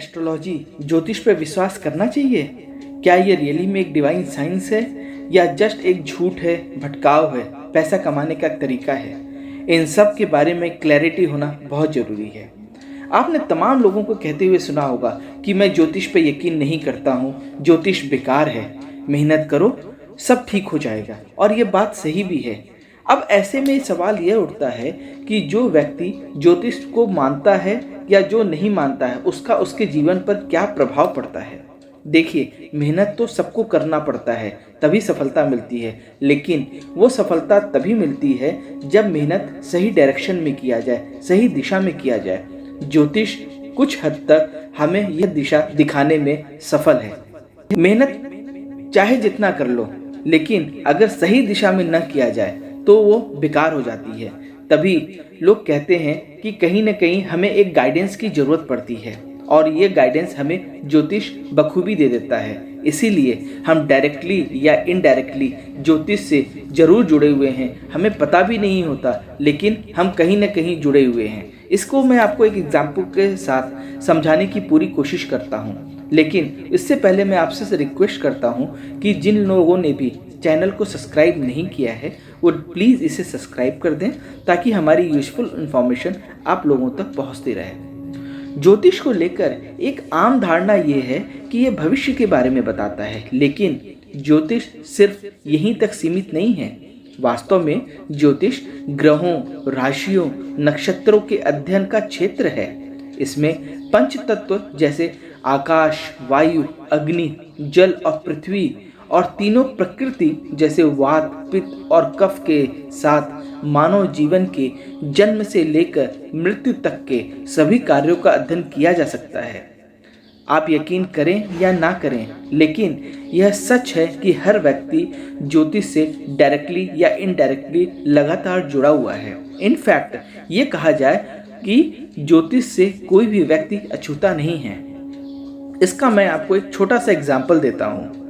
Astrology ज्योतिष पर विश्वास करना चाहिए? क्या ये रियली में एक डिवाइन साइंस है या जस्ट एक झूठ है, भटकाव है, पैसा कमाने का तरीका है? इन सब के बारे में क्लैरिटी होना बहुत ज़रूरी है। आपने तमाम लोगों को कहते हुए सुना होगा कि मैं ज्योतिष पे यकीन नहीं करता हूँ, ज्योतिष बेकार है, मेहनत करो सब ठीक हो जाएगा। और ये बात सही भी है। अब ऐसे में सवाल यह उठता है कि जो व्यक्ति ज्योतिष को मानता है या जो नहीं मानता है, उसका उसके जीवन पर क्या प्रभाव पड़ता है। देखिए, मेहनत तो सबको करना पड़ता है, तभी सफलता मिलती है, लेकिन वो सफलता तभी मिलती है जब मेहनत सही डायरेक्शन में किया जाए, सही दिशा में किया जाए। ज्योतिष कुछ हद तक हमें यह दिशा दिखाने में सफल है। मेहनत चाहे जितना कर लो, लेकिन अगर सही दिशा में न किया जाए तो वो बेकार हो जाती है। तभी लोग कहते हैं कि कहीं न कहीं हमें एक गाइडेंस की ज़रूरत पड़ती है, और ये गाइडेंस हमें ज्योतिष बखूबी दे देता है। इसीलिए हम डायरेक्टली या इनडायरेक्टली ज्योतिष से ज़रूर जुड़े हुए हैं, हमें पता भी नहीं होता, लेकिन हम कहीं न कहीं जुड़े हुए हैं। इसको मैं आपको एक एग्जाम्पल के साथ समझाने की पूरी कोशिश करता हूँ, लेकिन इससे पहले मैं आपसे रिक्वेस्ट करता हूँ कि जिन लोगों ने भी चैनल को सब्सक्राइब नहीं किया है वो प्लीज़ इसे सब्सक्राइब कर दें, ताकि हमारी यूजफुल इन्फॉर्मेशन आप लोगों तक पहुँचती रहे। ज्योतिष को लेकर एक आम धारणा ये है कि ये भविष्य के बारे में बताता है, लेकिन ज्योतिष सिर्फ यहीं तक सीमित नहीं है। वास्तव में ज्योतिष ग्रहों, राशियों, नक्षत्रों के अध्ययन का क्षेत्र है। इसमें पंच तत्व जैसे आकाश, वायु, अग्नि, जल और पृथ्वी, और तीनों प्रकृति जैसे वात, पित्त और कफ के साथ मानव जीवन के जन्म से लेकर मृत्यु तक के सभी कार्यों का अध्ययन किया जा सकता है। आप यकीन करें या ना करें, लेकिन यह सच है कि हर व्यक्ति ज्योतिष से डायरेक्टली या इनडायरेक्टली लगातार जुड़ा हुआ है। इनफैक्ट ये कहा जाए कि ज्योतिष से कोई भी व्यक्ति अछूता नहीं है। इसका मैं आपको एक छोटा सा एग्जाम्पल देता हूँ।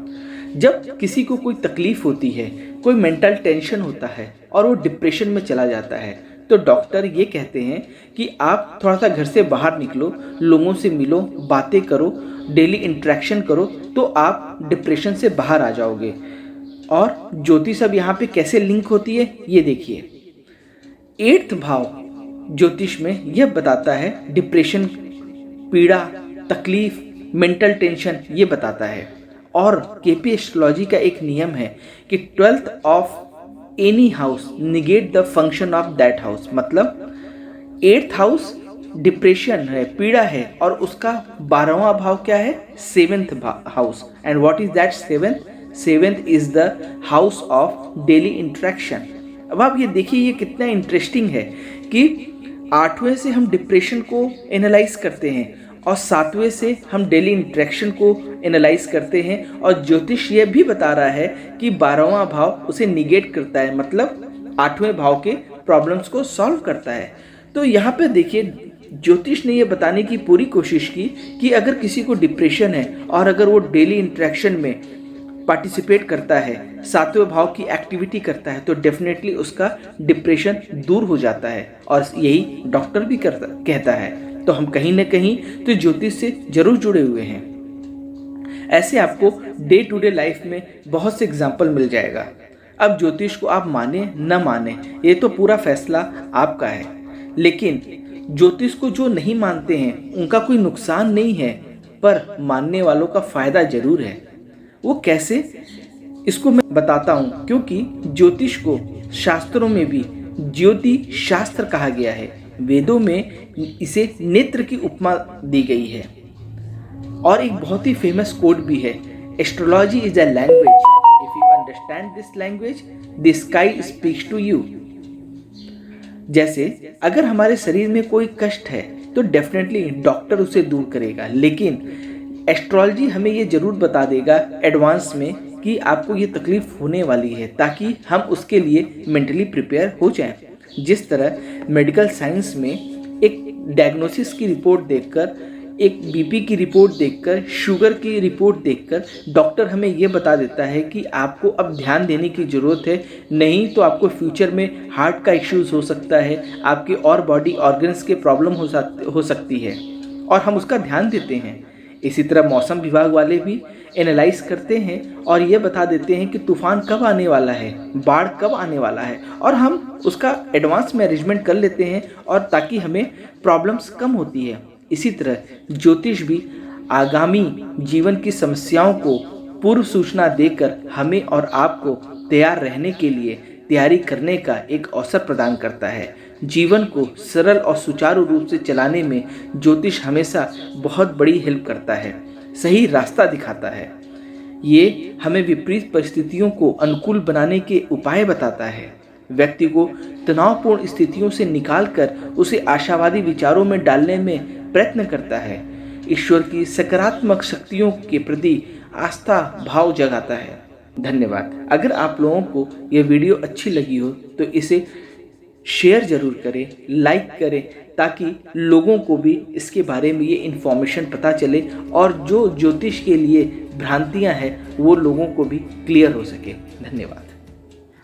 जब किसी को कोई तकलीफ होती है, कोई मेंटल टेंशन होता है और वो डिप्रेशन में चला जाता है, तो डॉक्टर ये कहते हैं कि आप थोड़ा सा घर से बाहर निकलो, लोगों से मिलो, बातें करो, डेली इंटरेक्शन करो, तो आप डिप्रेशन से बाहर आ जाओगे। और ज्योतिष अब यहाँ पे कैसे लिंक होती है ये देखिए। 8th भाव ज्योतिष में यह बताता है डिप्रेशन, पीड़ा, तकलीफ, मेंटल टेंशन ये बताता है। और केपी एस्ट्रोलॉजी का एक नियम है कि 12th of any house negate the function of that house. मतलब 8th हाउस डिप्रेशन है, पीड़ा है, और उसका 12वां भाव क्या है? 7th house. And what is that 7th is the house of daily interaction. अब आप ये देखिए, ये कितना इंटरेस्टिंग है कि 8वें से हम डिप्रेशन को एनालाइज करते हैं और 7वें से हम डेली इंटरेक्शन को एनालाइज करते हैं, और ज्योतिष ये भी बता रहा है कि 12वां भाव उसे निगेट करता है, मतलब 8वें भाव के प्रॉब्लम्स को सॉल्व करता है। तो यहाँ पे देखिए, ज्योतिष ने ये बताने की पूरी कोशिश की कि अगर किसी को डिप्रेशन है और अगर वो डेली इंटरेक्शन में पार्टिसिपेट करता है, 7वें भाव की एक्टिविटी करता है, तो डेफिनेटली उसका डिप्रेशन दूर हो जाता है। और यही डॉक्टर भी कहता है। तो हम कहीं ना कहीं तो ज्योतिष से जरूर जुड़े हुए हैं। ऐसे आपको डे टू डे लाइफ में बहुत से एग्जाम्पल मिल जाएगा। अब ज्योतिष को आप माने न माने, ये तो पूरा फैसला आपका है, लेकिन ज्योतिष को जो नहीं मानते हैं उनका कोई नुकसान नहीं है, पर मानने वालों का फायदा जरूर है। वो कैसे, इसको मैं बताता हूँ। क्योंकि ज्योतिष को शास्त्रों में भी ज्योति शास्त्र कहा गया है। वेदों में इसे नेत्र की उपमा दी गई है। और एक बहुत ही फेमस कोट भी है, astrology is a language, if you understand this language the sky speaks to you. जैसे अगर हमारे शरीर में कोई कष्ट है तो डेफिनेटली डॉक्टर उसे दूर करेगा, लेकिन एस्ट्रोलॉजी हमें ये जरूर बता देगा एडवांस में कि आपको ये तकलीफ होने वाली है, ताकि हम उसके लिए मेंटली प्रिपेयर हो जाएं। जिस तरह मेडिकल साइंस में एक डायग्नोसिस की रिपोर्ट देखकर, एक बीपी की रिपोर्ट देखकर, शुगर की रिपोर्ट देखकर डॉक्टर हमें ये बता देता है कि आपको अब ध्यान देने की ज़रूरत है, नहीं तो आपको फ्यूचर में हार्ट का इश्यूज़ हो सकता है, आपके और बॉडी ऑर्गन्स के प्रॉब्लम हो सकती है, और हम उसका ध्यान देते हैं। इसी तरह मौसम विभाग वाले भी एनालाइज करते हैं और ये बता देते हैं कि तूफान कब आने वाला है, बाढ़ कब आने वाला है, और हम उसका एडवांस में अरेंजमेंट कर लेते हैं और ताकि हमें प्रॉब्लम्स कम होती है। इसी तरह ज्योतिष भी आगामी जीवन की समस्याओं को पूर्व सूचना देकर हमें और आपको तैयार रहने के लिए तैयारी करने का एक अवसर प्रदान करता है। जीवन को सरल और सुचारू रूप से चलाने में ज्योतिष हमेशा बहुत बड़ी हेल्प करता है, सही रास्ता दिखाता है। ये हमें विपरीत परिस्थितियों को अनुकूल बनाने के उपाय बताता है, व्यक्ति को तनावपूर्ण स्थितियों से निकालकर उसे आशावादी विचारों में डालने में प्रयत्न करता है, ईश्वर की सकारात्मक शक्तियों के प्रति आस्था भाव जगाता है। धन्यवाद। अगर आप लोगों को यह वीडियो अच्छी लगी हो तो इसे शेयर ज़रूर करें, लाइक करें, ताकि लोगों को भी इसके बारे में ये इन्फॉर्मेशन पता चले और जो ज्योतिष के लिए भ्रांतियां हैं वो लोगों को भी क्लियर हो सके। धन्यवाद।